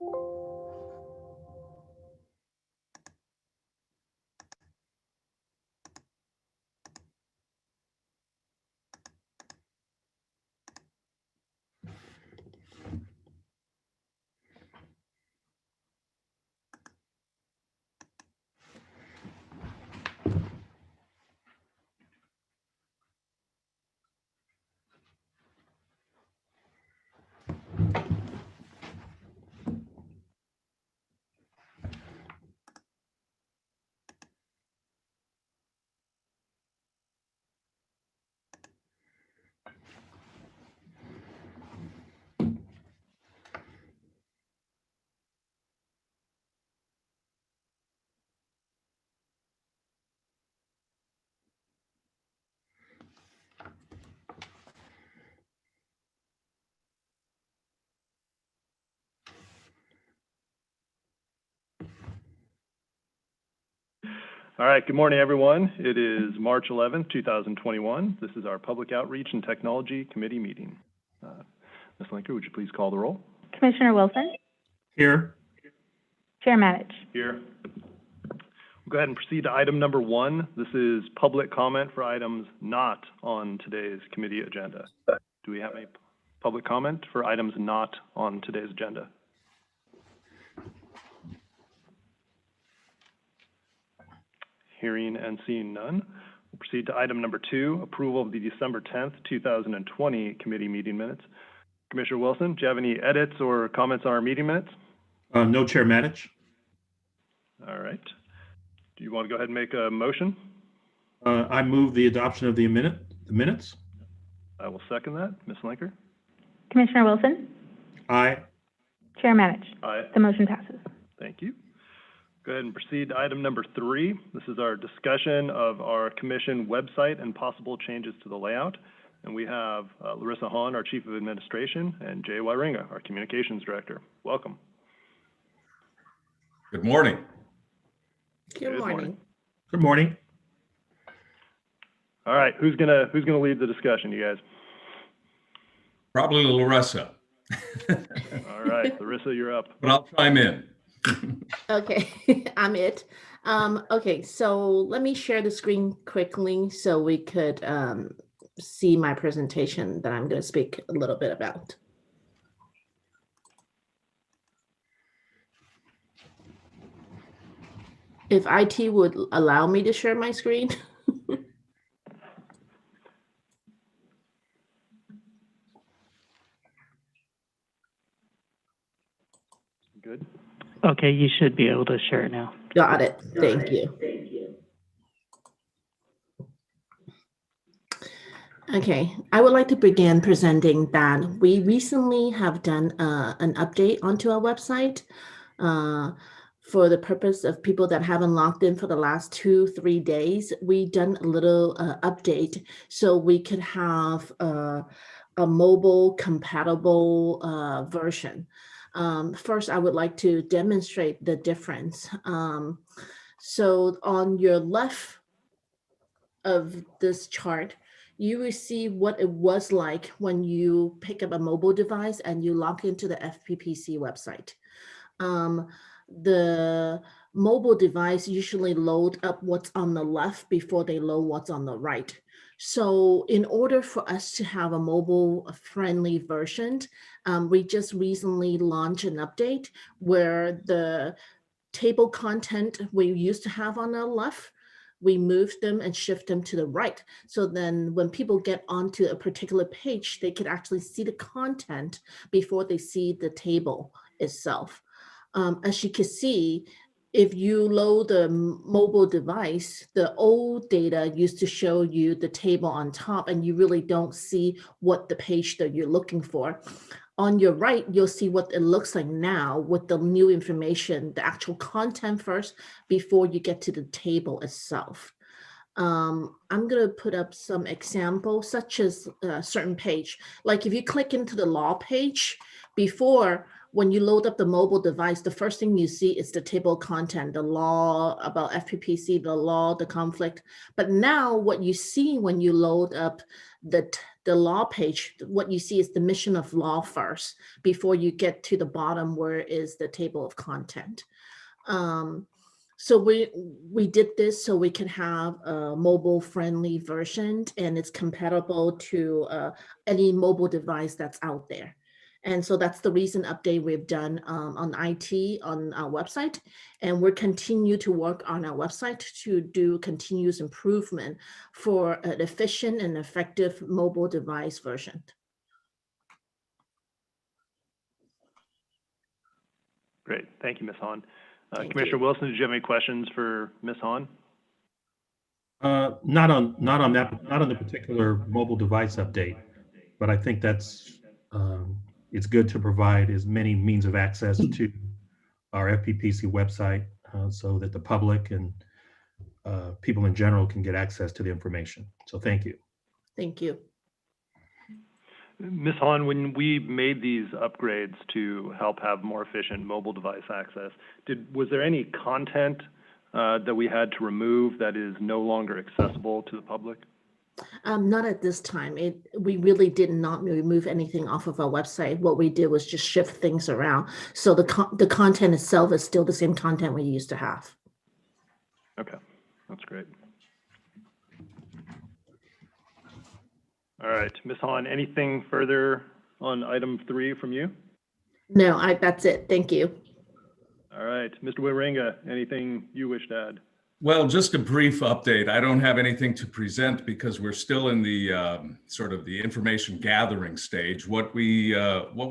All right, good morning, everyone. It is March 11th, 2021. This is our Public Outreach and Technology Committee meeting. Ms. Linker, would you please call the roll? Commissioner Wilson? Here. Chair Matich? Here. We'll go ahead and proceed to item number 1. This is public comment for items not on today's committee agenda. Do we have any public comment for items not on today's agenda? Hearing and seeing none, we'll proceed to item number 2, approval of the December 10th, 2020 committee meeting minutes. Commissioner Wilson, do you have any edits or comments on our meeting minutes? No, Chair Matich. All right. Do you want to go ahead and make a motion? I move the adoption of the minutes. I will second that. Ms. Linker? Commissioner Wilson? Aye. Chair Matich? Aye. The motion passes. Thank you. Go ahead and proceed to item number 3. This is our discussion of our commission website and possible changes to the layout. And we have Larissa Hahn, our Chief of Administration, and Jay Wyringa, our Communications Director. Welcome. Good morning. Good morning. Good morning. All right, who's gonna lead the discussion, you guys? Probably Larissa. All right, Larissa, you're up. But I'll chime in. Okay, I'm it. Okay, so let me share the screen quickly so we could see my presentation that I'm going to speak a little bit about. If IT would allow me to share my screen. Good. Okay, you should be able to share it now. Got it. Thank you. Okay, I would like to begin presenting that we recently have done an update onto our website for the purpose of people that haven't logged in for the last 2-3 days. We done a little update so we could have a mobile compatible version. First, I would like to demonstrate the difference. So on your left of this chart, you will see what it was like when you pick up a mobile device and you log into the FPPC website. The mobile device usually load up what's on the left before they load what's on the right. So in order for us to have a mobile friendly version, we just recently launched an update where the table content we used to have on the left, we moved them and shift them to the right. So then when people get onto a particular page, they could actually see the content before they see the table itself. As you can see, if you load the mobile device, the old data used to show you the table on top and you really don't see what the page that you're looking for. On your right, you'll see what it looks like now with the new information, the actual content first before you get to the table itself. I'm going to put up some examples, such as a certain page. Like if you click into the law page, before, when you load up the mobile device, the first thing you see is the table content, the law about FPPC, the law, the conflict. But now what you see when you load up the the law page, what you see is the mission of law first before you get to the bottom where is the table of content. So we did this so we can have a mobile friendly version, and it's compatible to any mobile device that's out there. And so that's the recent update we've done on IT on our website. And we're continue to work on our website to do continuous improvement for an efficient and effective mobile device version. Great. Thank you, Ms. Hahn. Thank Commissioner you. Wilson, did you have any questions for Ms. Hahn? Not on the particular mobile device update, but I think it's good to provide as many means of access to our FPPC website so that the public and people in general can get access to the information. So thank you. Thank you. Ms. Hahn, when we made these upgrades to help have more efficient mobile device access, was there any content that we had to remove that is no longer accessible to the public? Not at this time. We really did not remove anything off of our website. What we did was just shift things around. So the content itself is still the same content we used to have. Okay, that's great. All right, Ms. Hahn, anything further on item 3 from you? No, that's it. Thank you. All right, Mr. Wieringa, anything you wish to add? Well, just a brief update. I don't have anything to present because we're still in the sort of the information gathering stage. What we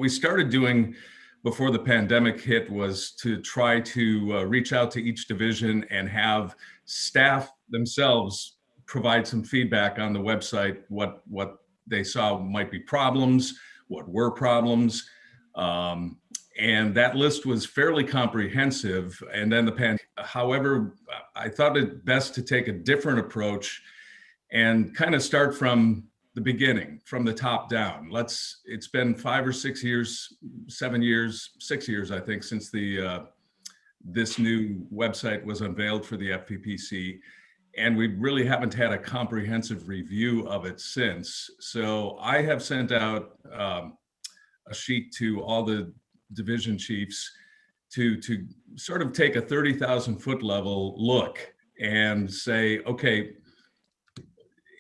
started doing before the pandemic hit was to try to reach out to each division and have staff themselves provide some feedback on the website, what they saw might be problems, what were problems. And that list was fairly comprehensive. And then however, I thought it best to take a different approach and kind of start from the beginning, from the top down. It's been 5 or 6 years, 7 years, 6 years, I think, since this new website was unveiled for the FPPC. And we really haven't had a comprehensive review of it since. So I have sent out a sheet to all the division chiefs to sort of take a 30,000 foot level look and say, okay,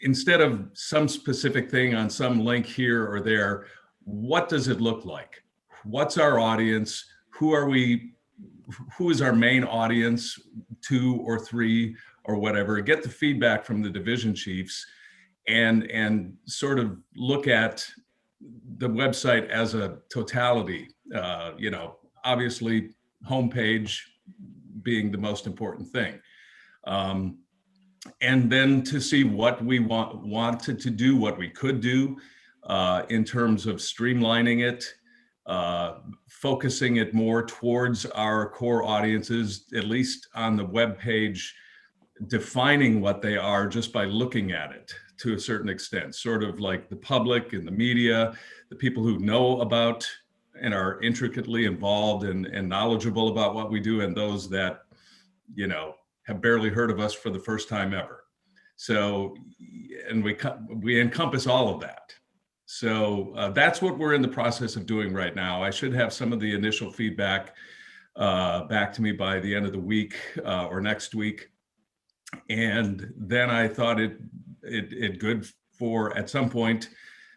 instead of some specific thing on some link here or there, what does it look like? What's our audience? Who is our main audience, 2 or 3 or whatever? Get the feedback from the division chiefs and sort of look at the website as a totality. Obviously homepage being the most important thing. And then to see what we wanted to do, what we could do in terms of streamlining it, focusing it more towards our core audiences, at least on the web page, defining what they are just by looking at it to a certain extent, sort of like the public and the media, the people who know about and are intricately involved and knowledgeable about what we do, and those that, have barely heard of us for the first time ever. So, and we encompass all of that. So that's what we're in the process of doing right now. I should have some of the initial feedback back to me by the end of the week or next week. And then I thought it good for at some point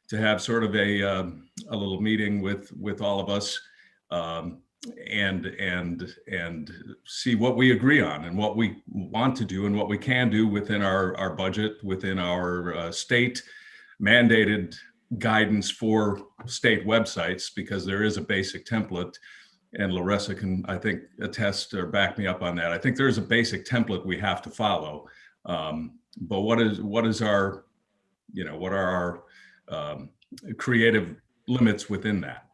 to have sort of a little meeting with all of us and see what we agree on and what we want to do and what we can do within our budget, within our state mandated guidance for state websites, because there is a basic template, and Larissa can, I think, attest or back me up on that. I think there is a basic template we have to follow. But what are our creative limits within that?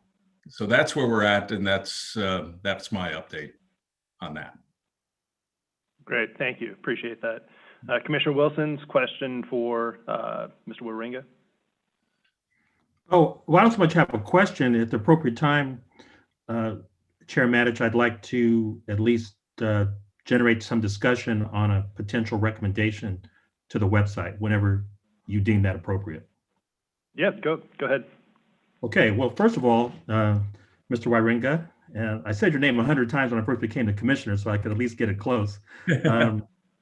So that's where we're at, and that's my update on that. Great, thank you, appreciate that. Commissioner Wilson's question for Mr. Wieringa. Oh, well, I also much have a question. At the appropriate time, Chair Matich, I'd like to at least generate some discussion on a potential recommendation to the website whenever you deem that appropriate. Yeah, go ahead. Okay, well, first of all, Mr. Wyringa, and I said your name 100 times when I first became the commissioner, so I could at least get it close.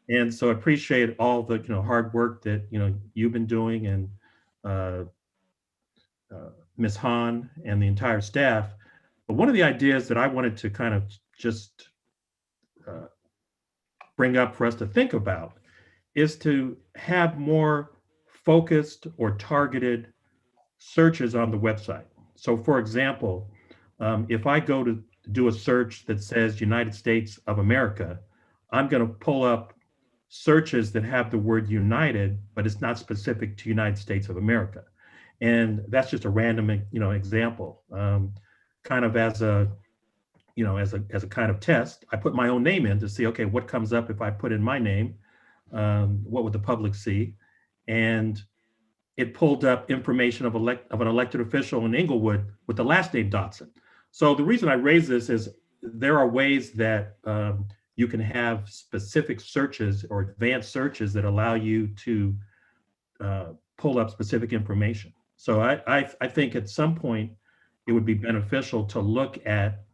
And so I appreciate all the hard work that you've been doing, and uh, Ms. Hahn and the entire staff. But one of the ideas that I wanted to kind of just uh, bring up for us to think about is to have more focused or targeted searches on the website. So, for example, if I go to do a search that says United States of America, I'm going to pull up searches that have the word United, but it's not specific to United States of America. And that's just a random, example. Kind of as a, as a kind of test, I put my own name in to see, okay, what comes up if I put in my name? What would the public see? And it pulled up information of an elected official in Inglewood with the last name Dotson. So the reason I raise this is there are ways that you can have specific searches or advanced searches that allow you to pull up specific information. So I think at some point it would be beneficial to look at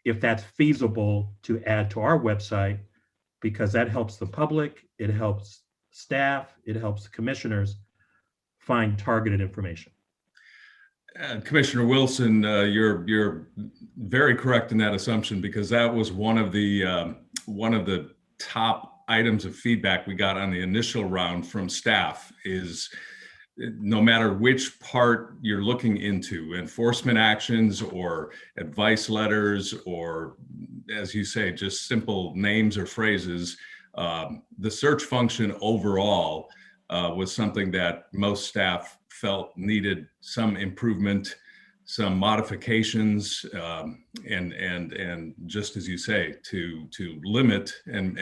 if that's feasible to add to our website, because that helps the public, it helps staff, it helps the commissioners find targeted information. Commissioner Wilson, you're very correct in that assumption, because that was one of the top items of feedback we got on the initial round from staff. Is no matter which part you're looking into, enforcement actions or advice letters, or, as you say, just simple names or phrases, the search function overall was something that most staff felt needed some improvement, some modifications, and just as you say, to limit and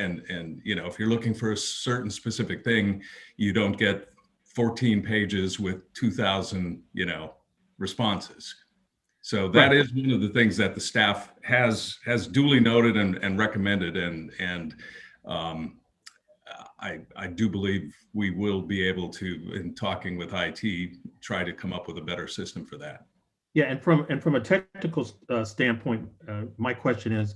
if you're looking for a certain specific thing, you don't get 14 pages with 2,000 responses. So that is one of the things that the staff has duly noted and recommended, and I do believe we will be able to, in talking with IT, try to come up with a better system for that. Yeah, and from a technical standpoint, my question is,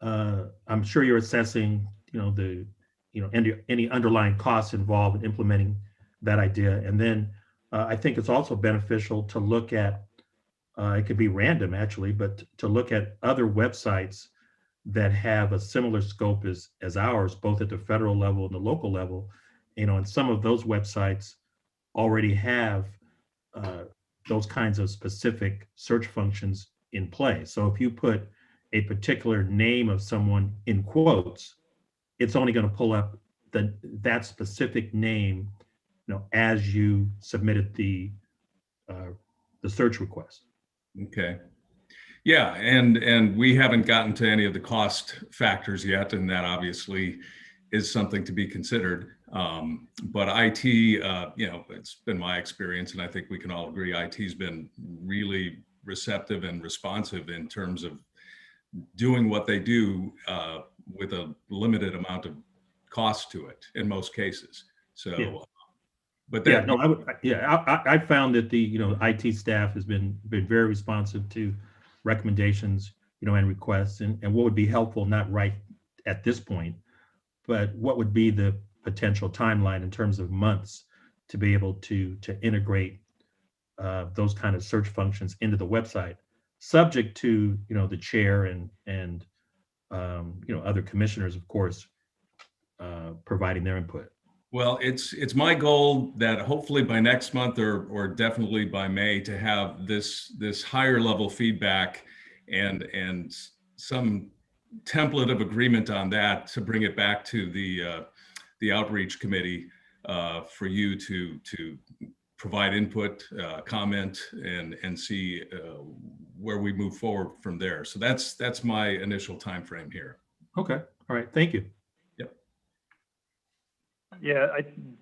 I'm sure you're assessing, any underlying costs involved in implementing that idea, and then I think it's also beneficial to look at. It could be random actually, but to look at other websites that have a similar scope as ours, both at the federal level and the local level, and some of those websites already have those kinds of specific search functions in play. So if you put a particular name of someone in quotes, it's only going to pull up that specific name, as you submitted the search request. Okay. Yeah, and we haven't gotten to any of the cost factors yet, and that obviously is something to be considered. But IT, it's been my experience, and I think we can all agree, IT's been really receptive and responsive in terms of doing what they do with a limited amount of cost to it in most cases. So, Yeah. but Yeah, that, no, I found that the IT staff has been very responsive to recommendations, and requests, and what would be helpful, not right at this point, but what would be the potential timeline in terms of months to be able to integrate those kind of search functions into the website, subject to the chair and other commissioners, of course, providing their input. well, it's my goal that hopefully by next month or definitely by May to have this higher level feedback and some template of agreement on that, to bring it back to the outreach committee for you to provide input, comment, and see where we move forward from there. So that's my initial time frame here. Okay, all right, thank you. Yep. Yeah,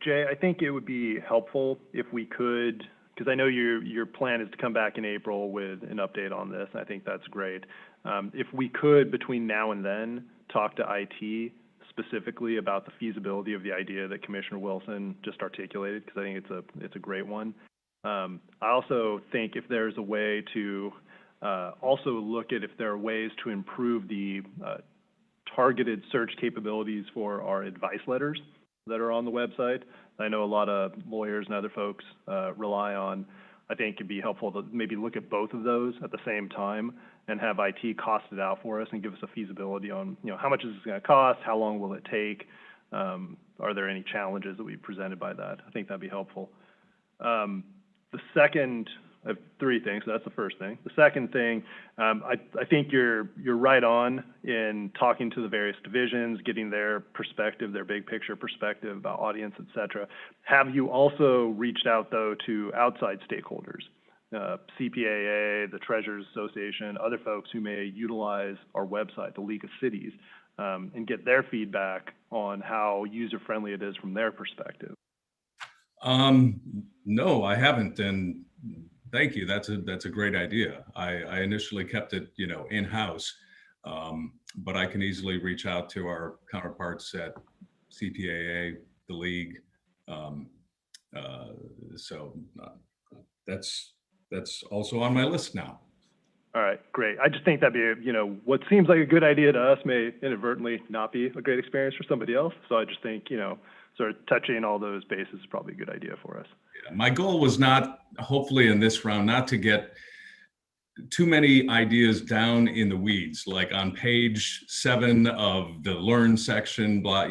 Jay, I think it would be helpful if we could, because I know your plan is to come back in April with an update on this, and I think that's great. If we could, between now and then, talk to IT specifically about the feasibility of the idea that Commissioner Wilson just articulated, because I think it's a great one. I also think if there's a way to also look at if there are ways to improve the targeted search capabilities for our advice letters that are on the website. I know a lot of lawyers and other folks rely on. I think it'd be helpful to maybe look at both of those at the same time and have IT cost it out for us and give us a feasibility on, how much is this going to cost? How long will it take? Are there any challenges that we presented by that? I think that'd be helpful. The second, I have three things. So that's the first thing. The second thing, I think you're right on in talking to the various divisions, getting their perspective, their big picture perspective about audience, et cetera. Have you also reached out, though, to outside stakeholders, CPAA, the Treasurers Association, other folks who may utilize our website, the League of Cities, and get their feedback on how user-friendly it is from their perspective? No, I haven't, and thank you. That's a great idea. I initially kept it, in-house, but I can easily reach out to our counterparts at CPAA, the League. So that's also on my list now. All right, great. I just think that'd be, what seems like a good idea to us may inadvertently not be a great experience for somebody else. So I just think, sort of touching all those bases is probably a good idea for us. Yeah, my goal was not, hopefully in this round, not to get too many ideas down in the weeds, like on page 7 of the Learn section, blah,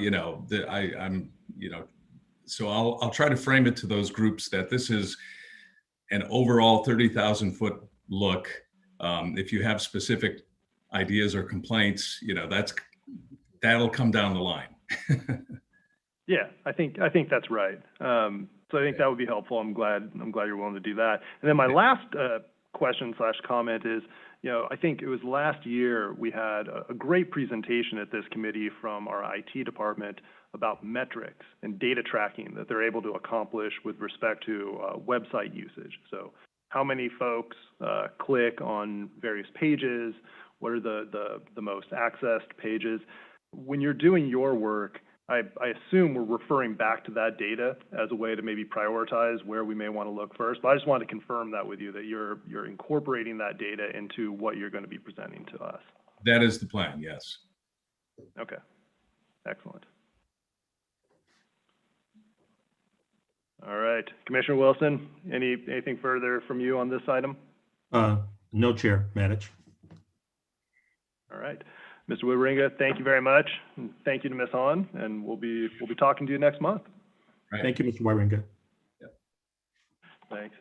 so I'll try to frame it to those groups that this is an overall 30,000 foot look. If you have specific ideas or complaints, that'll come down the line. Yeah, I think that's right. So I think that would be helpful. I'm glad you're willing to do that. And then my last question/comment is, I think it was last year we had a great presentation at this committee from our IT department about metrics and data tracking that they're able to accomplish with respect to website usage. So how many folks click on various pages? What are the most accessed pages? When you're doing your work, I assume we're referring back to that data as a way to maybe prioritize where we may want to look first. But I just wanted to confirm that with you, that you're incorporating that data into what you're going to be presenting to us. That is the plan, yes. Okay, excellent. All right, Commissioner Wilson, anything further from you on this item? No, Chair Matich. All right. Mr. Wawringa, thank you very much. And thank you to Ms. Hahn, and we'll be talking to you next month. Right. Thank you, Mr. Wawringa. Yep. Thanks.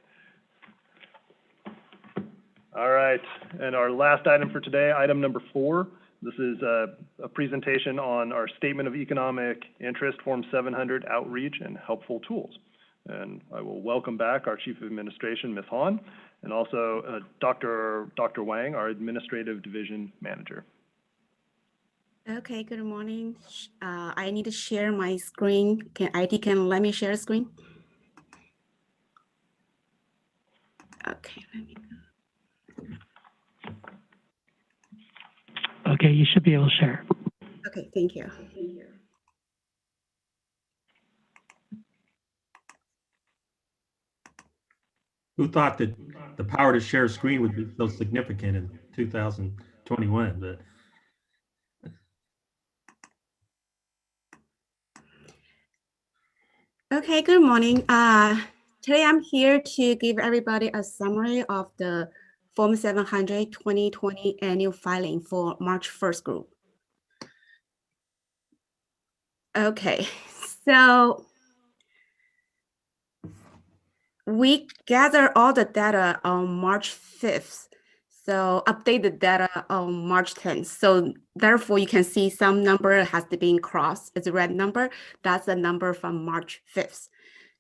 All right, and our last item for today, item number 4. This is a presentation on our Statement of Economic Interest, Form 700 Outreach and Helpful Tools. And I will welcome back our Chief of Administration, Ms. Hahn, and also Dr. Wang, our Administrative Division Manager. Okay, good morning. I need to share my screen. Can let me share screen? Okay, let me go. Okay, you should be able to share. Okay, thank you. Who thought that the power to share screen would be so significant in 2021? But Okay, good morning. Today I'm here to give everybody a summary of the Form 700 2020 annual filing for March 1st group. Okay, so we gather all the data on March 5th. So update the data on March 10th. So therefore you can see some number has been crossed. It's a red number. That's the number from March 5th.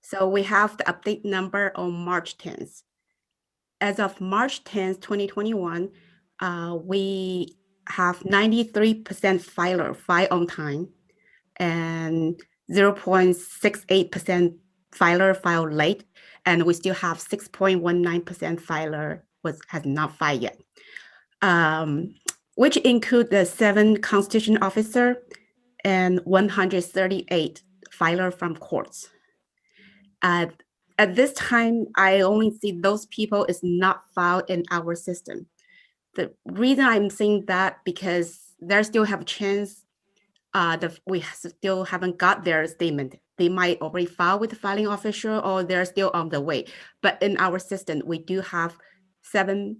So we have the update number on March 10th. As of March 10th, 2021, we have 93% filer file on time and 0.68% filer file late. And we still have 6.19% filer has not filed yet, which include the 7 constitution officer and 138 filer from courts. at this time, I only see those people is not filed in our system. The reason I'm saying that because they still have a chance, we still haven't got their statement. They might already file with the filing official or they're still on the way. But in our system, we do have 7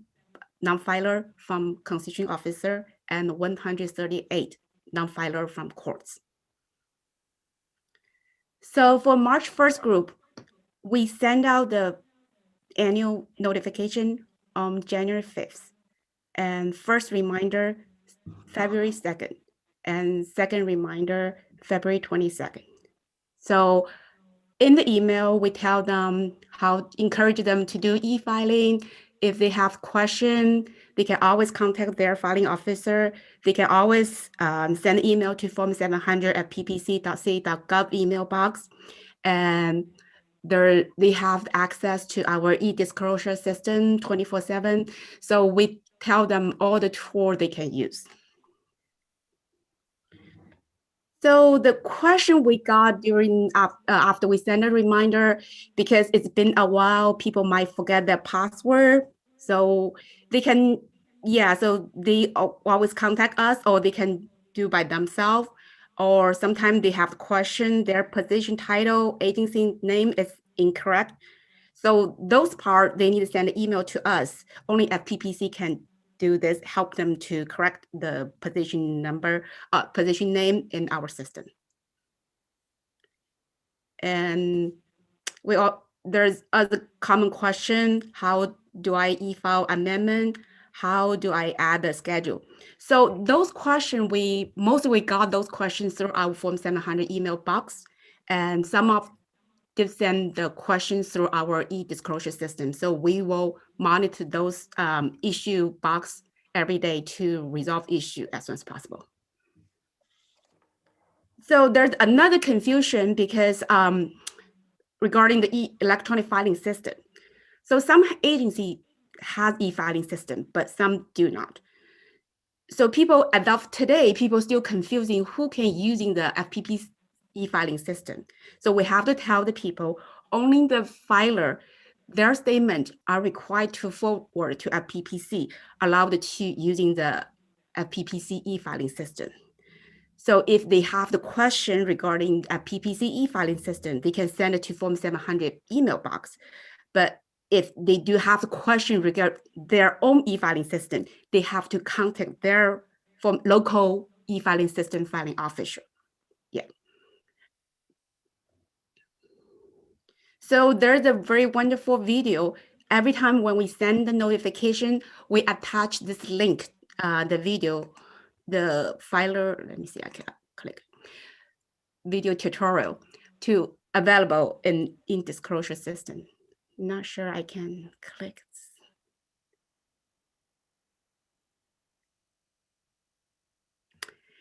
non-filer from constituent officer and 138 non-filer from courts. So for March 1st group, we send out the annual notification on January 5th, and first reminder February 2nd, and second reminder February 22nd. So in the email, we tell them encourage them to do e-filing. If they have question, they can always contact their filing officer. They can always send email to form700@ppc.ca.gov email box. And they have access to our e-disclosure system 24/7. So we tell them all the tools they can use. So the question we got during after we send a reminder, because it's been a while, people might forget their password. So they can, so they always contact us, or they can do by themselves. Or sometimes they have question, their position title, agency name is incorrect. So those part, they need to send an email to us. Only FPPC can do this, help them to correct the position number, position name in our system. And there's other common question: how do I e-file amendment? How do I add the schedule? So those questions, we got those questions through our Form 700 email box, and some of them send the questions through our e-disclosure system. So we will monitor those issue box every day to resolve issue as soon as possible. So there's another confusion because regarding the electronic filing system. So some agency has e-filing system, but some do not. So people still confusing who can using the FPP e-filing system. So we have to tell the people only the filer, their statement are required to forward to FPPC, allowed to using the FPPC e-filing system. So if they have the question regarding a PPC e-filing system, they can send it to Form 700 email box. But if they do have the question regarding their own e-filing system, they have to contact their local e-filing system filing official. So there's a very wonderful video. Every time when we send the notification, we attach this link, the video, the filer, let me see, I can click, video tutorial to available in disclosure system. Not sure I can click.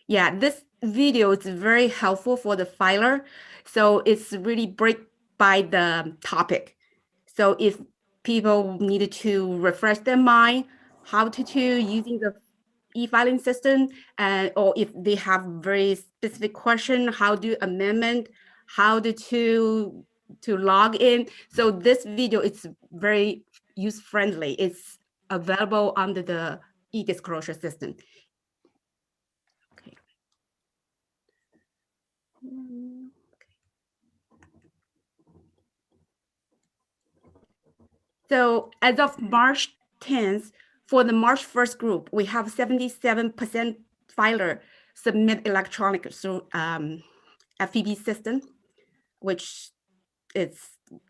Yeah, this video is very helpful for the filer. So it's really break by the topic. So if people needed to refresh their mind, how to using the e-filing system, or if they have very specific question, how do amendment, how to log in. So this video is very user-friendly. It's available under the e-disclosure system. So as of March 10th, for the March 1st group, we have 77% filer submit electronic through FPP system, which is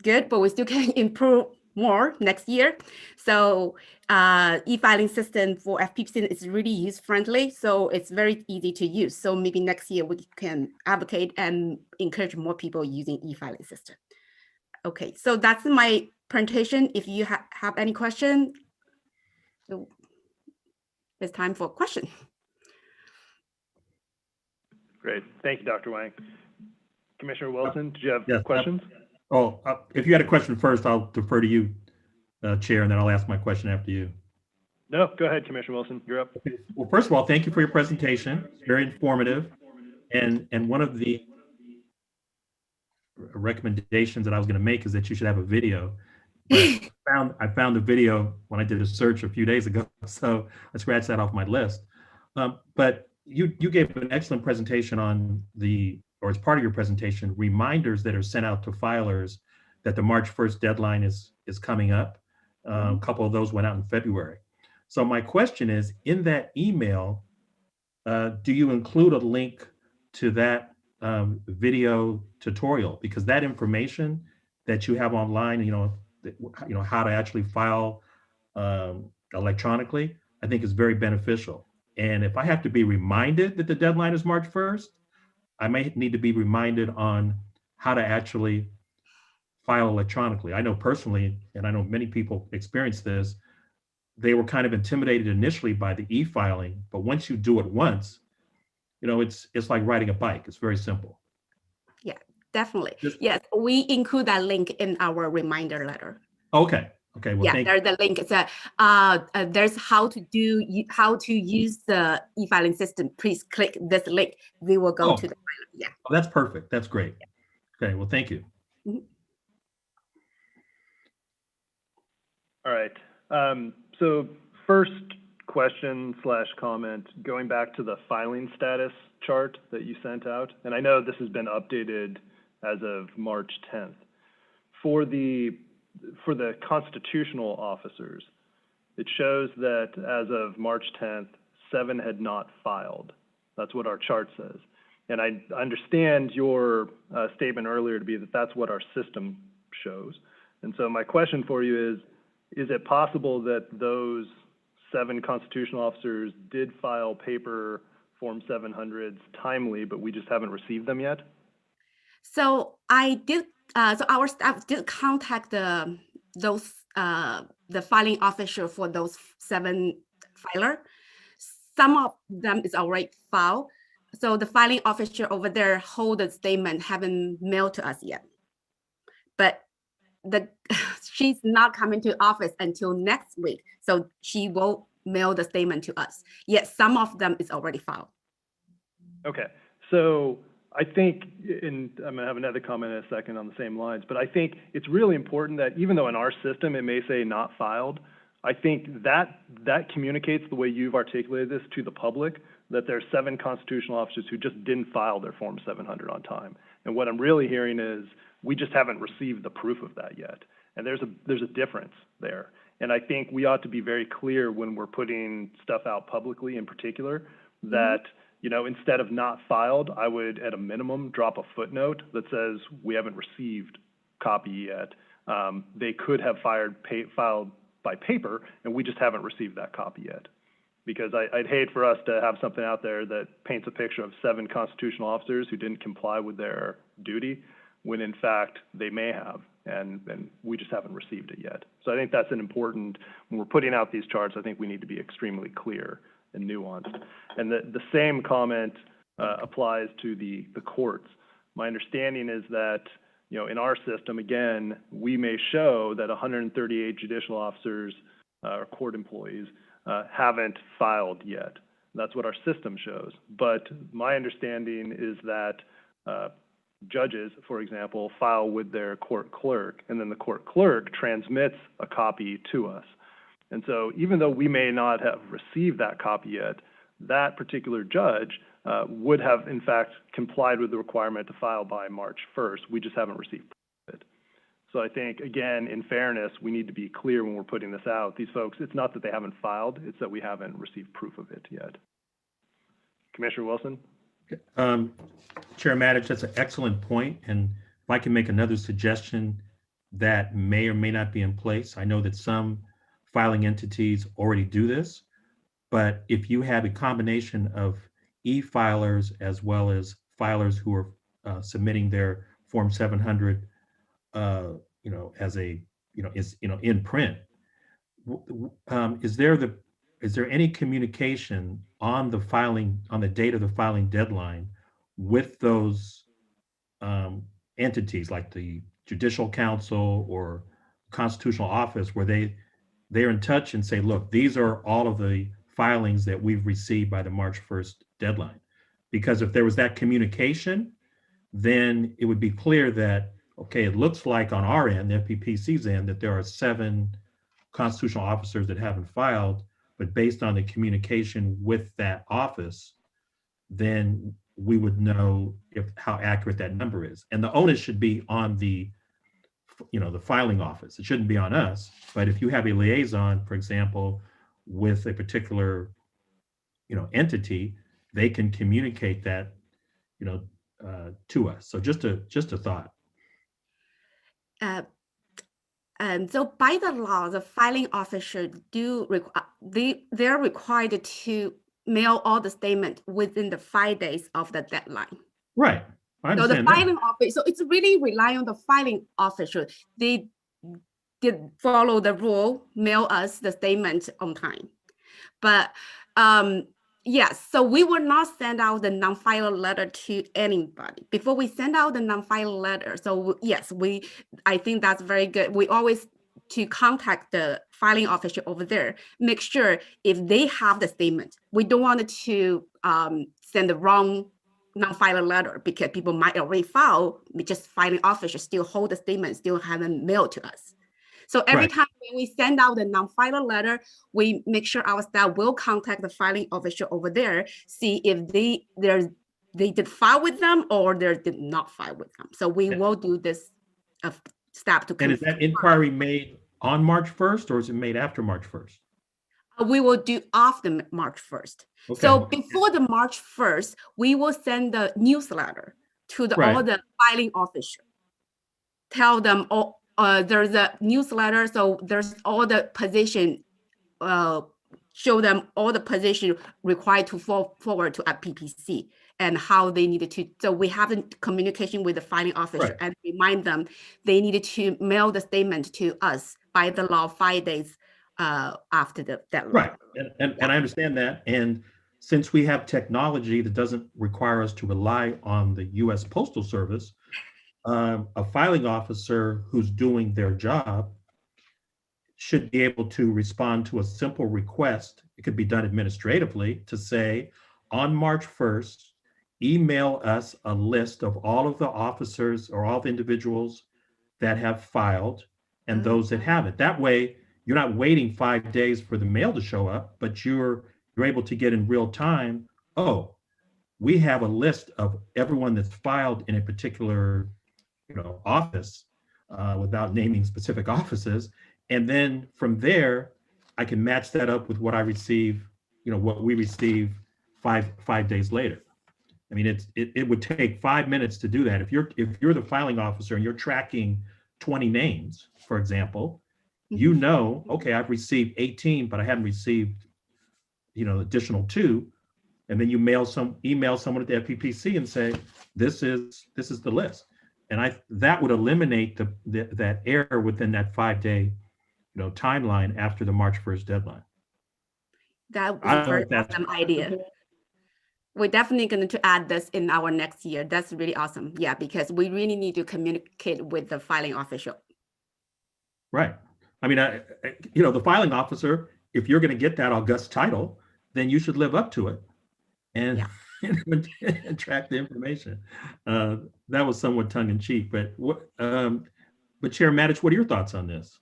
good, but we still can improve more next year. So e-filing system for FPP is really user-friendly, so it's very easy to use. So maybe next year we can advocate and encourage more people using e-filing system. Okay, so that's my presentation. If you have any question, it's time for question. Great. Thank you, Dr. Wang. Commissioner Wilson, did you have questions? Oh, if you had a question first, I'll defer to you, Chair, and then I'll ask my question after you. No, go ahead, Commissioner Wilson. You're up. Okay. Well, first of all, thank you for your presentation. It's very informative. And one of the recommendations that I was going to make is that you should have a video. But I found the video when I did a search a few days ago, so I scratched that off my list. But you gave an excellent presentation on or as part of your presentation, reminders that are sent out to filers that the March 1st deadline is coming up. A couple of those went out in February. So my question is, in that email, do you include a link to that video tutorial? Because that information that you have online, how to actually file electronically, I think is very beneficial. And if I have to be reminded that the deadline is March 1st, I may need to be reminded on how to actually file electronically. I know personally, and I know many people experience this, they were kind of intimidated initially by the e-filing, but once you do it once, it's like riding a bike. It's very simple. Yeah, definitely. Yes, we include that link in our reminder letter. Okay. Well, yeah, there's the link. It's there's how to use the e-filing system. Please click this link. We will go to the filer. Yeah. Oh, that's perfect. That's great. Okay. Well, thank you. Mm-hmm. All right. So first question / comment, going back to the filing status chart that you sent out, and I know this has been updated as of March 10th. For the constitutional officers, it shows that as of March 10th, 7 had not filed. That's what our chart says. And I understand your statement earlier to be that that's what our system shows. And so my question for you is it possible that those 7 constitutional officers did file paper Form 700s timely, but we just haven't received them yet? So I did. So our staff did contact the filing officer for those 7 filer. Some of them is already filed. So the filing officer over there hold the statement, haven't mailed to us yet. But she's not coming to office until next week, so she will mail the statement to us. Yet some of them is already filed. Okay, so I think, and I'm gonna have another comment in a second on the same lines, but I think it's really important that even though in our system it may say not filed, I think that communicates the way you've articulated this to the public, that there's 7 constitutional officers who just didn't file their Form 700 on time. And what I'm really hearing is we just haven't received the proof of that yet. And there's a difference there. And I think we ought to be very clear when we're putting stuff out publicly in particular that, instead of not filed, I would at a minimum drop a footnote that says we haven't received copy yet. They could have filed by paper, and we just haven't received that copy yet. Because I'd hate for us to have something out there that paints a picture of 7 constitutional officers who didn't comply with their duty, when in fact they may have, and we just haven't received it yet. So I think that's an important, when we're putting out these charts, I think we need to be extremely clear and nuanced. And the same comment applies to the courts. My understanding is that, in our system, again, we may show that 138 judicial officers or court employees haven't filed yet. That's what our system shows. But my understanding is that judges, for example, file with their court clerk, and then the court clerk transmits a copy to us. And so even though we may not have received that copy yet, that particular judge would have, in fact, complied with the requirement to file by March 1st. We just haven't received it. So I think, again, in fairness, we need to be clear when we're putting this out. These folks, it's not that they haven't filed, it's that we haven't received proof of it yet. Commissioner Wilson? Chair Matich, that's an excellent point. And if I can make another suggestion that may or may not be in place, I know that some filing entities already do this, but if you have a combination of e-filers as well as filers who are submitting their Form 700, as a, in print, is there any communication on the filing, on the date of the filing deadline with those entities like the Judicial Council or Constitutional Office, where they're in touch and say, look, these are all of the filings that we've received by the March 1st deadline? Because if there was that communication, then it would be clear that okay, it looks like on our end, the FPPC's end, that there are 7 constitutional officers that haven't filed, but based on the communication with that office, then we would know how accurate that number is. And the onus should be on the filing office. It shouldn't be on us. But if you have a liaison, for example, with a particular, entity, they can communicate that, to us. So just a thought. So by the law, the filing officer they're required to mail all the statement within the 5 days of the deadline. Right. I So the understand that. filing office, so it's really rely on the filing officer. They did follow the rule, mail us the statement on time. But yes, so we will not send out the non-file letter to anybody before we send out the non-file letter. So yes, I think that's very good. We always to contact the filing officer over there, make sure if they have the statement. We don't want to send the wrong non-filer letter because people might already file, just filing officer still hold the statement, still haven't mailed to us. So every Right. time when we send out the non-filer letter, we make sure our staff will contact the filing officer over there, see if they did file with them or they did not file with them. So we will do this step to And is that inquiry made on March 1st or is it made after March 1st? We will do after March 1st. Okay. So before the March 1st, we will send the newsletter to all the filing officer. Tell them all. There's a newsletter, so there's all the position, show them all the position required to forward to FPPC and how they needed to. So we have a communication with the filing officer and remind them they needed to mail the statement to us by the law 5 days after the deadline. Right, and I understand that. And since we have technology that doesn't require us to rely on the U.S. Postal Service, a filing officer who's doing their job should be able to respond to a simple request. It could be done administratively to say, on March 1st, email us a list of all of the officers or all the individuals that have filed and those that haven't. That way, you're not waiting 5 days for the mail to show up, but you're able to get in real time, oh, we have a list of everyone that's filed in a particular office, without naming specific offices. And then from there, I can match that up with what I receive, what we receive five days later. I mean, it would take 5 minutes to do that. If you're the filing officer and you're tracking 20 names, for example, okay, I've received 18, but I haven't received, additional 2. And then you email someone at the FPPC and say, this is the list. And that would eliminate that error within that 5-day, timeline after the March 1st deadline. That was a very awesome idea. We're definitely going to add this in our next year. That's really awesome. Yeah, because we really need to communicate with the filing official. Right. I mean, the filing officer, if you're going to get that august title, then you should live up to it and, and track the information. That was somewhat tongue in cheek, but Chair Matich, what are your thoughts on this?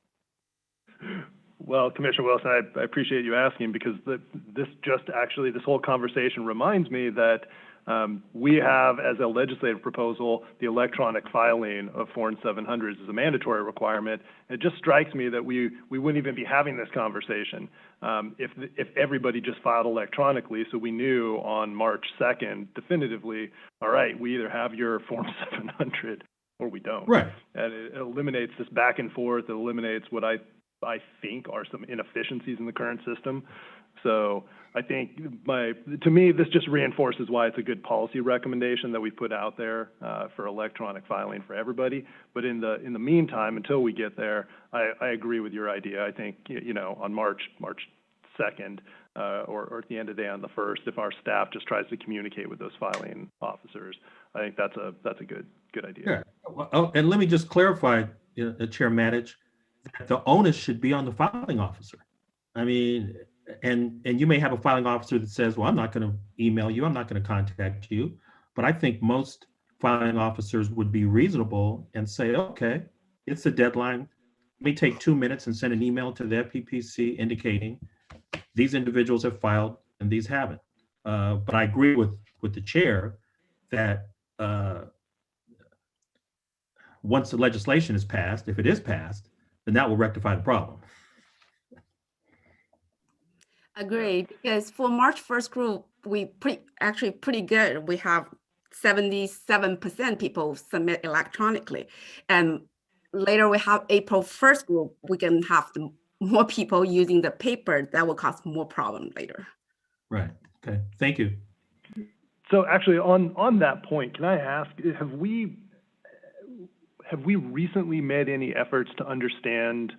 Well, Commissioner Wilson, I appreciate you asking, because this whole conversation reminds me that we have, as a legislative proposal, the electronic filing of Form 700s as a mandatory requirement. It just strikes me that we wouldn't even be having this conversation if everybody just filed electronically, so we knew on March 2nd definitively, all right, we either have your Form 700 or we don't. Right. And it eliminates this back and forth. It eliminates what I think are some inefficiencies in the current system. So I think to me, this just reinforces why it's a good policy recommendation that we put out there for electronic filing for everybody. But in the meantime, until we get there, I agree with your idea. I think, on March 2nd or at the end of the day on the 1st, if our staff just tries to communicate with those filing officers, I think that's a good idea. Yeah. Well, and let me just clarify, Chair Matich, that the onus should be on the filing officer. I mean, and you may have a filing officer that says, well, I'm not going to email you, I'm not going to contact you. But I think most filing officers would be reasonable and say, okay, it's a deadline. Let me take 2 minutes and send an email to the FPPC indicating these individuals have filed and these haven't. But I agree with the chair that once the legislation is passed, if it is passed, then that will rectify the problem. Agreed, because for March 1st group, we actually pretty good. We have 77% people submit electronically. And later we have April 1st group, we can have more people using the paper. That will cause more problem later. Right. Okay. Thank you. So actually, on that point, can I ask, have we recently made any efforts to understand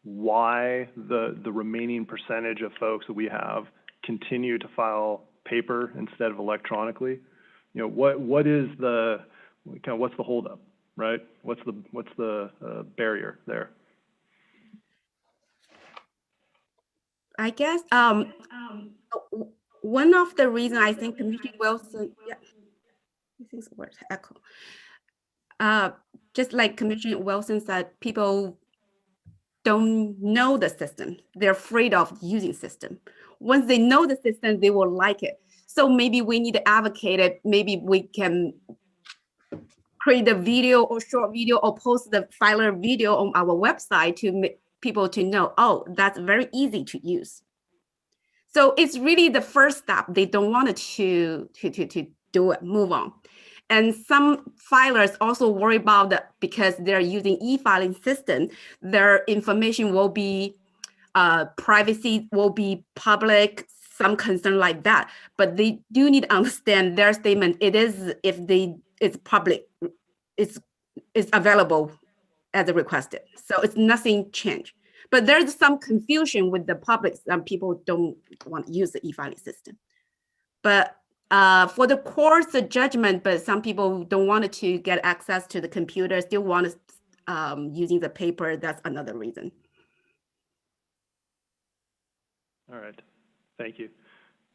why the remaining percentage of folks that we have continue to file paper instead of electronically? You know, what is the kind of, what's the holdup, right? What's the barrier there? I guess one of the reasons I think Commissioner Wilson, yeah, I think it's word echo. Just like Commissioner Wilson said, people don't know the system. They're afraid of using system. Once they know the system, they will like it. So maybe we need to advocate it. Maybe we can create a video or short video or post the filer video on our website to make people to know, oh, that's very easy to use. So it's really the first step. They don't want to do it, move on. And some filers also worry about that because they're using e-filing system, their information will be privacy will be public, some concern like that. But they do need to understand their statement. It is it's public, it's available as requested. So it's nothing changed. But there's some confusion with the public. Some people don't want to use the e-filing system. But for the court's judgment, but some people don't want to get access to the computer, still want to using the paper. That's another reason. All right, thank you.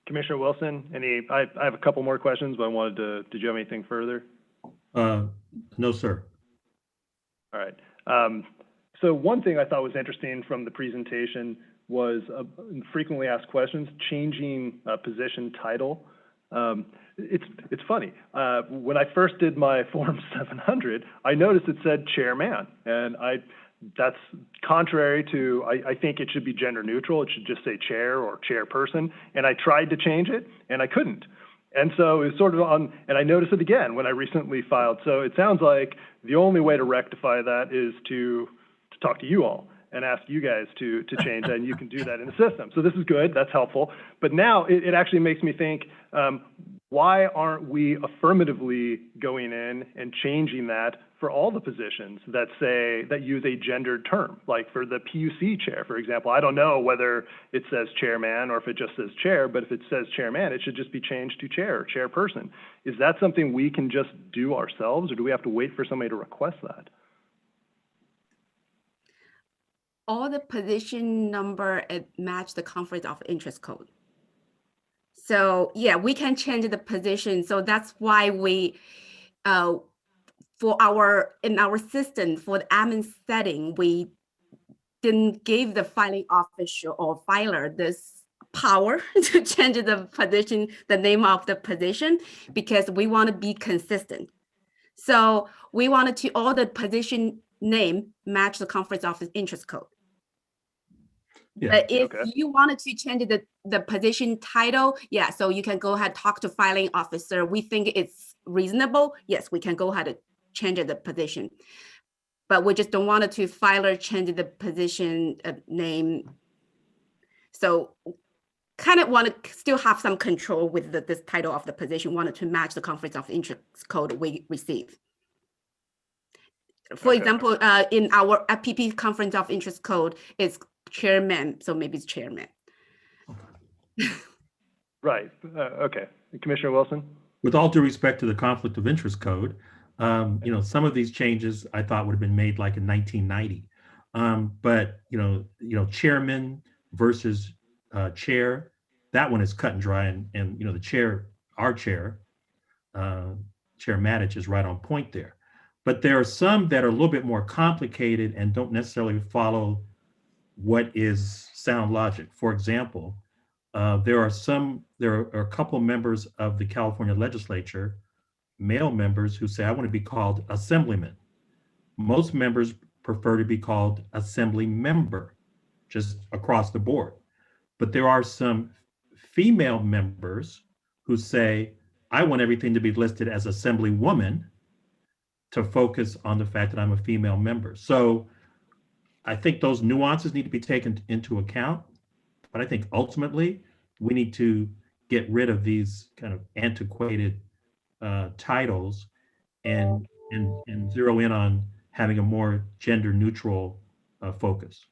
Commissioner Wilson, I have a couple more questions, but I wanted to, did you have anything further? No, sir. All right. So one thing I thought was interesting from the presentation was frequently asked questions, changing position title. It's funny. When I first did my Form 700, I noticed it said chairman, and that's contrary to, I think it should be gender neutral. It should just say chair or chairperson. And I tried to change it, and I couldn't. And so it was sort of on, and I noticed it again when I recently filed. So it sounds like the only way to rectify that is to talk to you all and ask you guys to change that, and you can do that in the system. So this is good, that's helpful. But now it actually makes me think, why aren't we affirmatively going in and changing that for all the positions that use a gendered term? Like for the PUC chair, for example, I don't know whether it says chairman or if it just says chair, but if it says chairman, it should just be changed to chair or chairperson. Is that something we can just do ourselves, or do we have to wait for somebody to request that? All the position number match the conflict of interest code. So yeah, we can change the position. So that's why we, in our system for the admin setting, we didn't give the filing official or filer this power to change the position, the name of the position, because we want to be consistent. So we wanted to all the position name match the conflict of interest code. Yeah. But if you wanted to change the position title, yeah, so you can go ahead, talk to filing officer. We think it's reasonable. Yes, we can go ahead and change the position. But we just don't want it to filer change the position name. So kind of want to still have some control with this title of the position, wanted to match the conflict of interest code we receive. For example, in our FPP conflict of interest code, it's chairman, so maybe it's chairman. Right. Okay. Commissioner Wilson? With all due respect to the conflict of interest code, you know, some of these changes I thought would have been made like in 1990. But you know, chairman versus chair, that one is cut and dry, and you know, the chair, our chair, Chair Matich is right on point there. But there are some that are a little bit more complicated and don't necessarily follow what is sound logic. For example, there are a couple of members of the California legislature, male members, who say, I want to be called assemblyman. Most members prefer to be called assembly member, just across the board. But there are some female members who say, I want everything to be listed as assemblywoman to focus on the fact that I'm a female member. So I think those nuances need to be taken into account. But I think ultimately we need to get rid of these kind of antiquated titles and zero in on having a more gender neutral focus.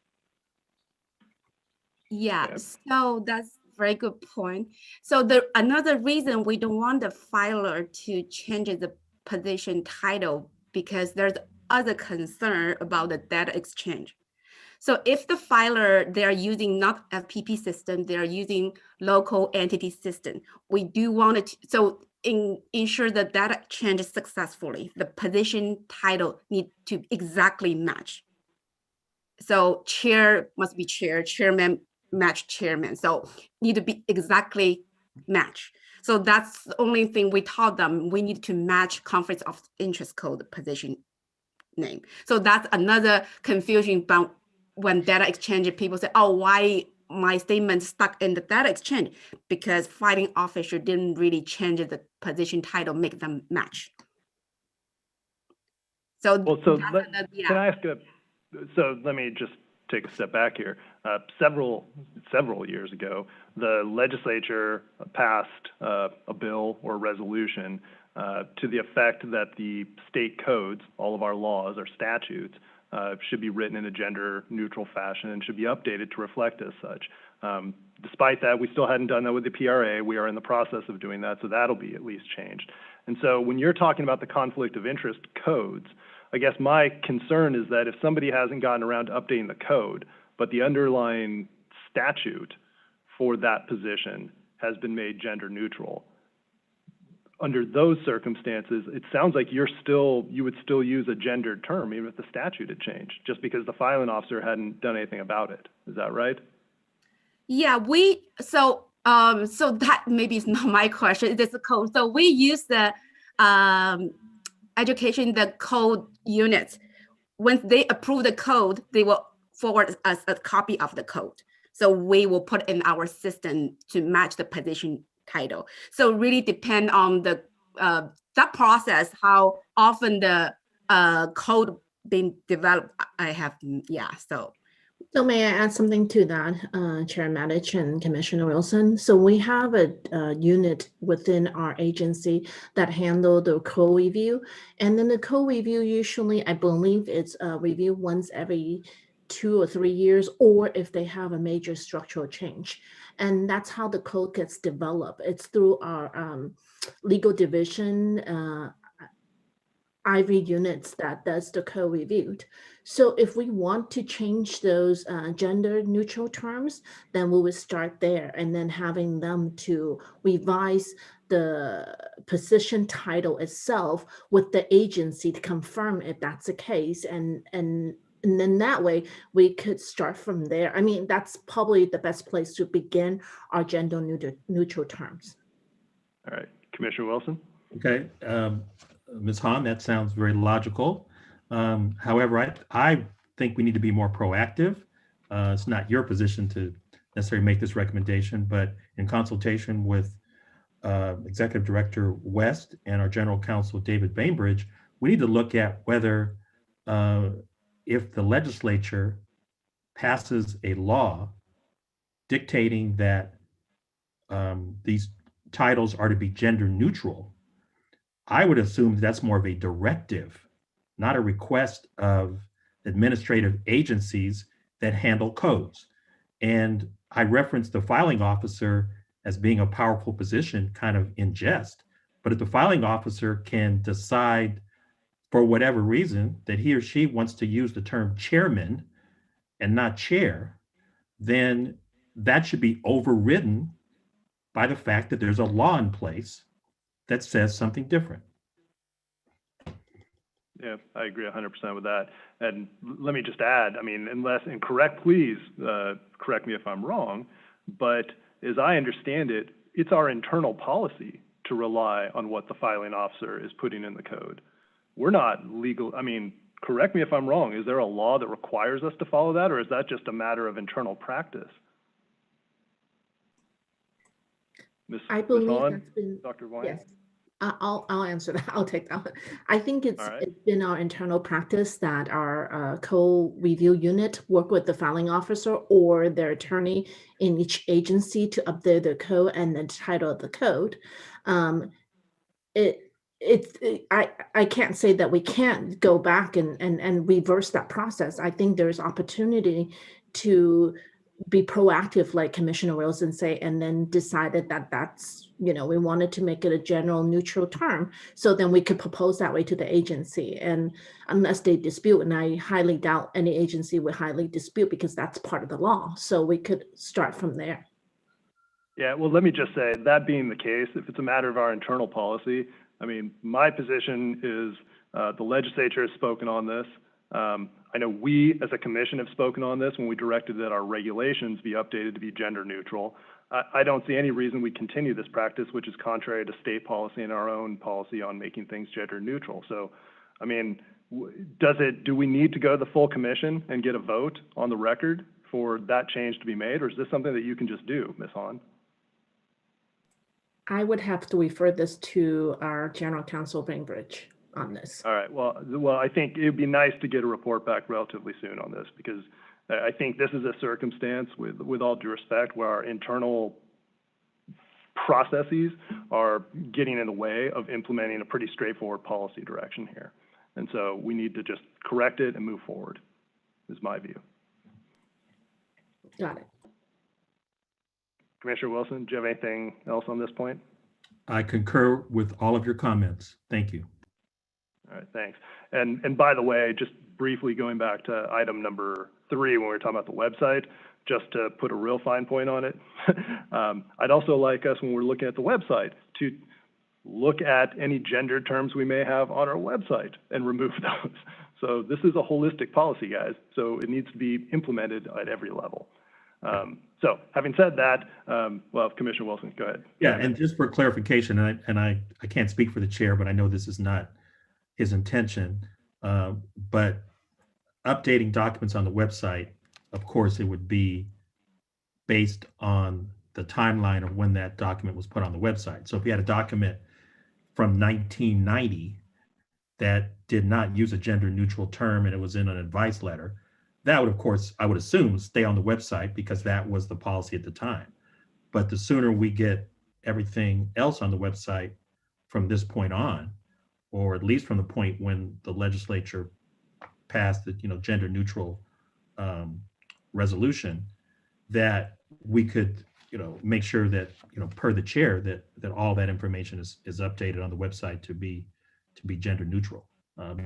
Yeah, Yep. so that's a very good point. So another reason we don't want the filer to change the position title because there's other concern about the data exchange. So if the filer, they're using not FPP system, they're using local entity system, we do want to, ensure the data exchange successfully, the position title need to exactly match. So chair must be chair, chairman match chairman. So need to be exactly match. So that's the only thing we taught them. We need to match conflict of interest code position name. So that's another confusion about when data exchange, people say, oh, why my statement stuck in the data exchange? Because filing officer didn't really change the position title, make them match. So, Well, can I ask so let me just take a step back here. Several years ago, the legislature passed a bill or resolution to the effect that the state codes, all of our laws, our statutes, should be written in a gender-neutral fashion and should be updated to reflect as such. Despite that, we still hadn't done that with the PRA. We are in the process of doing that, so that'll be at least changed. And so when you're talking about the conflict of interest codes, I guess my concern is that if somebody hasn't gotten around to updating the code, but the underlying statute for that position has been made gender neutral, under those circumstances, it sounds like you would still use a gendered term even if the statute had changed, just because the filing officer hadn't done anything about it. Is that right? Yeah, so that maybe is not my question. It's the code. So we use the education, the code units. When they approve the code, they will forward us a copy of the code. So we will put in our system to match the position title. So really depend on the that process, how often the code being developed. So may I add something to that, Chair Matich and Commissioner Wilson? So we have a unit within our agency that handle the code review. And then the code review, usually, I believe it's reviewed once every 2 or 3 years, or if they have a major structural change. And that's how the code gets developed. It's through our legal division, IV units that does the code reviewed. So if we want to change those gender neutral terms, then we would start there and then having them to revise the position title itself with the agency to confirm if that's the case. And then that way we could start from there. I mean, that's probably the best place to begin our gender neutral terms. All right, Commissioner Wilson? Okay. Ms. Hahn, that sounds very logical. However, I think we need to be more proactive. It's not your position to necessarily make this recommendation, but in consultation with Executive Director West and our General Counsel David Bainbridge, we need to look at whether if the legislature passes a law dictating that these titles are to be gender neutral, I would assume that's more of a directive, not a request of administrative agencies that handle codes. And I referenced the filing officer as being a powerful position kind of in jest, but if the filing officer can decide for whatever reason that he or she wants to use the term chairman and not chair, then that should be overridden by the fact that there's a law in place that says something different. Yeah, I agree 100% with that. And let me just add, I mean, and please correct me if I'm wrong, but as I understand it, it's our internal policy to rely on what the filing officer is putting in the code. We're not legal, I mean, correct me if I'm wrong, is there a law that requires us to follow that, or is that just a matter of internal practice? I believe Hahn, that's been, Dr. Wang? yes. I'll answer that. I'll take that one. I think All right. it's been our internal practice that our co-review unit work with the filing officer or their attorney in each agency to update the code and the title of the code. I can't say that we can't go back and reverse that process. I think there's opportunity to be proactive, like Commissioner Wilson say, and then decided that that's, we wanted to make it a general neutral term. So then we could propose that way to the agency. And unless they dispute, and I highly doubt any agency would highly dispute because that's part of the law. So we could start from there. Yeah, well, let me just say, that being the case, if it's a matter of our internal policy, I mean, my position is the legislature has spoken on this. I know we as a commission have spoken on this when we directed that our regulations be updated to be gender neutral. I don't see any reason we continue this practice, which is contrary to state policy and our own policy on making things gender neutral. So, I mean, do we need to go to the full commission and get a vote on the record for that change to be made, or is this something that you can just do, Ms. Hahn? I would have to refer this to our general counsel, Bainbridge, on this. All right. Well, I think it'd be nice to get a report back relatively soon on this, because I think this is a circumstance, with all due respect, where our internal processes are getting in the way of implementing a pretty straightforward policy direction here. And so we need to just correct it and move forward, is my view. Got it. Commissioner Wilson, do you have anything else on this point? I concur with all of your comments. Thank you. All right, thanks. And by the way, just briefly going back to item number 3, when we were talking about the website, just to put a real fine point on it, I'd also like us, when we're looking at the website, to look at any gender terms we may have on our website and remove those. So this is a holistic policy, guys, so it needs to be implemented at every level. So having said that, well, Commissioner Wilson, go ahead. Yeah, and just for clarification, and I can't speak for the chair, but I know this is not his intention, but updating documents on the website, of course, it would be based on the timeline of when that document was put on the website. So if you had a document from 1990 that did not use a gender neutral term and it was in an advice letter, that would, of course, I would assume, stay on the website because that was the policy at the time. But the sooner we get everything else on the website from this point on, or at least from the point when the legislature passed the gender neutral resolution, that we could make sure that per the chair that all that information is updated on the website to be gender neutral,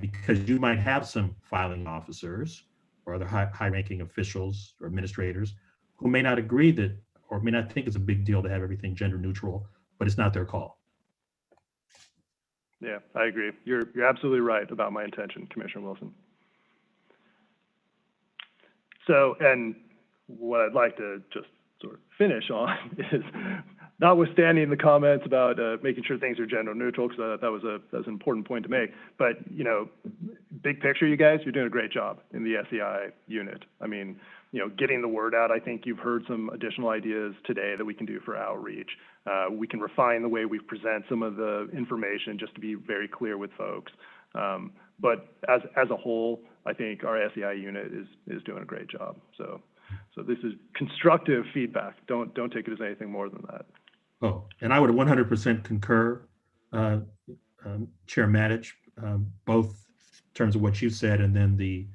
because you might have some filing officers or other high-ranking officials or administrators who may not agree that, or may not think it's a big deal to have everything gender neutral, but it's not their call. Yeah, I agree. You're absolutely right about my intention, Commissioner Wilson. So, and what I'd like to just sort of finish on is, notwithstanding the comments about making sure things are gender neutral, because that was an important point to make. But big picture, you guys, you're doing a great job in the SEI unit. I mean, getting the word out. I think you've heard some additional ideas today that we can do for outreach. We can refine the way we present some of the information just to be very clear with folks. But as a whole, I think our SEI unit is doing a great job. So this is constructive feedback. Don't take it as anything more than that. Oh, and I would 100% concur, Chair Matich, both in terms of what you said and then the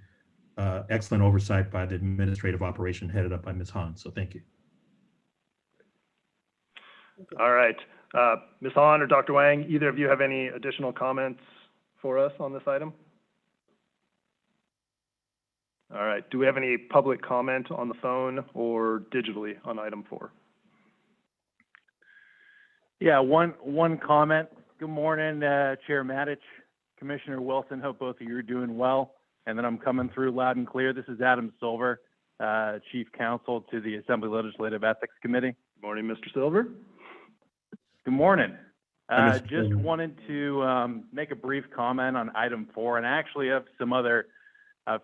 excellent oversight by the administrative operation headed up by Ms. Hahn. So thank you. All right. Ms. Hahn or Dr. Wang, either of you have any additional comments for us on this item? All right. Do we have any public comment on the phone or digitally on item 4? Yeah, one comment. Good morning, Chair Matich, Commissioner Wilson. Hope both of you are doing well. And then I'm coming through loud and clear. This is Adam Silver, Chief Counsel to the Assembly Legislative Ethics Committee. Good morning, Mr. Silver. Good morning. Hi, Mr. Just Silver. wanted to make a brief comment on item 4, and I actually have some other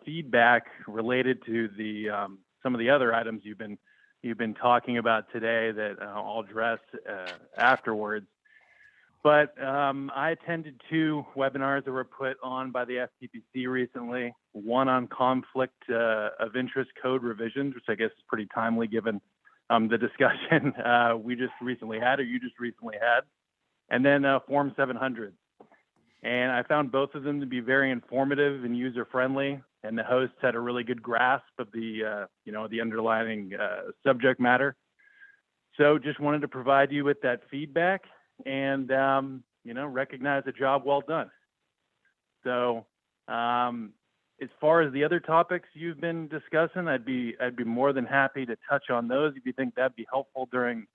feedback related to the some of the other items you've been talking about today that I'll address afterwards. But I attended 2 webinars that were put on by the FPPC recently. One on conflict of interest code revisions, which I guess is pretty timely given the discussion we just recently had, or you just recently had, and then Form 700. And I found both of them to be very informative and user-friendly, and the hosts had a really good grasp of the the underlying subject matter. So just wanted to provide you with that feedback and recognize a job well done. So as far as the other topics you've been discussing, I'd be more than happy to touch on those if you think that'd be helpful during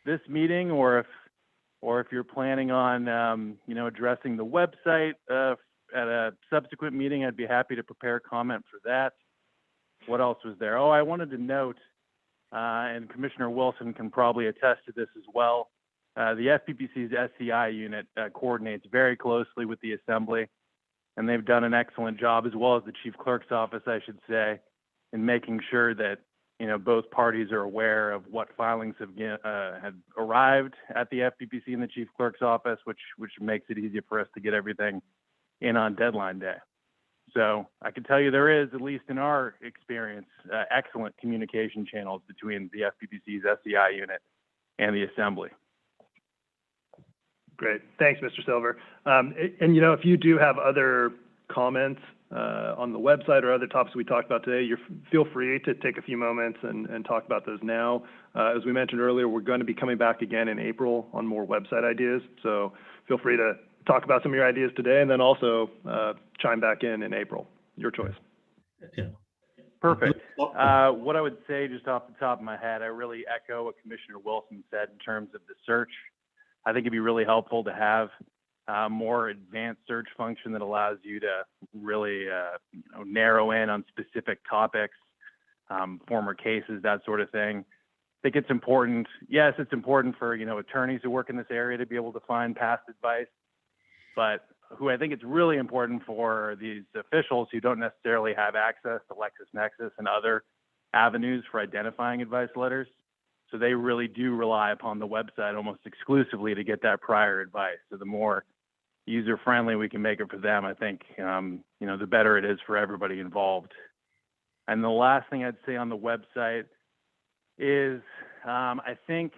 this meeting, or if you're planning on addressing the website at a subsequent meeting. I'd be happy to prepare a comment for that. What else was there? Oh, I wanted to note, and Commissioner Wilson can probably attest to this as well, the FPPC's SCI unit coordinates very closely with the Assembly, and they've done an excellent job, as well as the Chief Clerk's Office, I should say, in making sure that both parties are aware of what filings had arrived at the FPPC and the Chief Clerk's Office, which makes it easier for us to get everything in on deadline day. So I can tell you there is, at least in our experience, excellent communication channels between the FPPC's SCI unit and the Assembly. Great. Thanks, Mr. Silver. And if you do have other comments on the website or other topics we talked about today, feel free to take a few moments and talk about those now. As we mentioned earlier, we're going to be coming back again in April on more website ideas. So feel free to talk about some of your ideas today, and then also chime back in April. Your choice. Yeah. Perfect. What I would say, just off the top of my head, I really echo what Commissioner Wilson said in terms of the search. I think it'd be really helpful to have more advanced search function that allows you to really narrow in on specific topics, former cases, that sort of thing. I think it's important. Yes, it's important for attorneys who work in this area to be able to find past advice, but who I think it's really important for these officials who don't necessarily have access to LexisNexis and other avenues for identifying advice letters. So they really do rely upon the website almost exclusively to get that prior advice. So the more user-friendly we can make it for them, I think, the better it is for everybody involved. And the last thing I'd say on the website is I think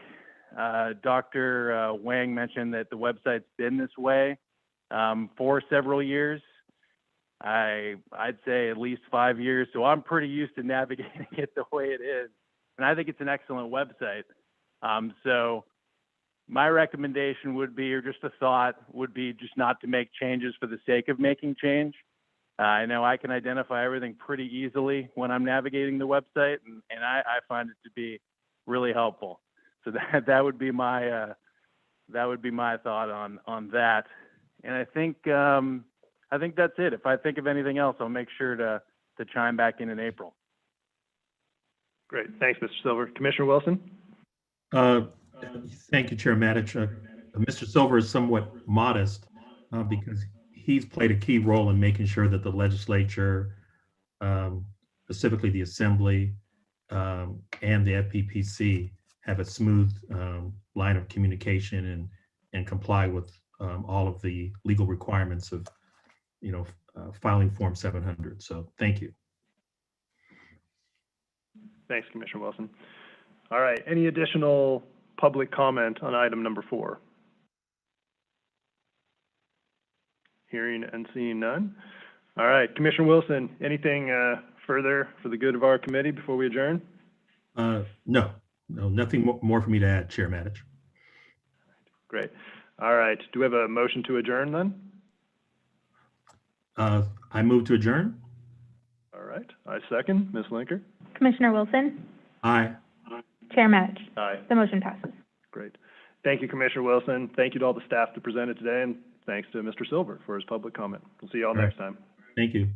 Dr. Wang mentioned that the website's been this way for several years. I'd say at least 5 years. So I'm pretty used to navigating it the way it is. And I think it's an excellent website. So my recommendation would be, or just a thought, would be just not to make changes for the sake of making change. I know I can identify everything pretty easily when I'm navigating the website, and I find it to be really helpful. So that would be my thought on that. And I think that's it. If I think of anything else, I'll make sure to chime back in April. Great. Thanks, Mr. Silver. Commissioner Wilson? Thank you, Chair Matich. Mr. Silver is somewhat modest because he's played a key role in making sure that the legislature, specifically the Assembly and the FPPC, have a smooth line of communication and comply with all of the legal requirements of, filing Form 700. So thank you. Thanks, Commissioner Wilson. All right. Any additional public comment on item number 4? Hearing and seeing none. All right. Commissioner Wilson, anything further for the good of our committee before we adjourn? No, nothing more for me to add, Chair Matich. Great. All right. Do we have a motion to adjourn then? I move to adjourn. All right. I second. Ms. Linker? Commissioner Wilson? Aye. Chair Matich? Aye. The motion passes. Great. Thank you, Commissioner Wilson. Thank you to all the staff that presented today, and thanks to Mr. Silver for his public comment. We'll see you all All right. next time. Thank you.